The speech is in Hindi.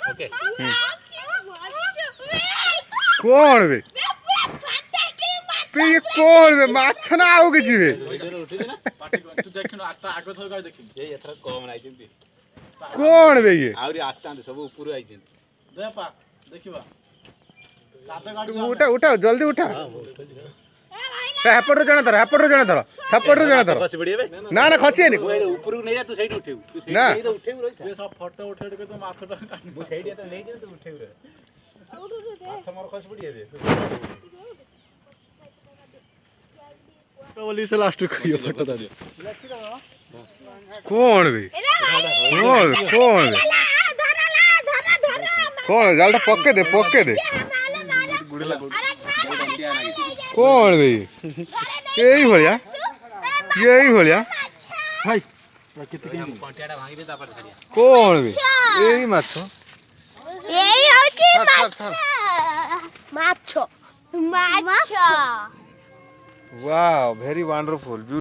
ओके कौन बे ये कौन बे माछ ना आउ किछि बे तू देखिन आता आगो थो गाय देखिन ये एथरा कम नाइ चिंती कौन बे ये आउरी आस्तांत सब ऊपर आई चिंती देखा देखिबा लाते गाड़ी तू उठा उठा जल्दी उठा हेपट जण धर सपट जण धर खसी पड़ी बे ना ना खसिएनी ऊपर नै जा तू सही उठेउ तू सही ना। तो उठेउ रही ये सब फोटो उठे के तो माथटा मु सही तो नै जा तू उठेउ रे हाथ मोर खसी पड़ी बे बोली से लास्ट कहियो फोटो दा दे कौन बे कौन जालटा पक्के दे कौन बे यही भलिया भाई कंटियाडा भांगी दे तापर छड़िया कौन बे यही माछ यही होची माछ वाओ वेरी वंडरफुल।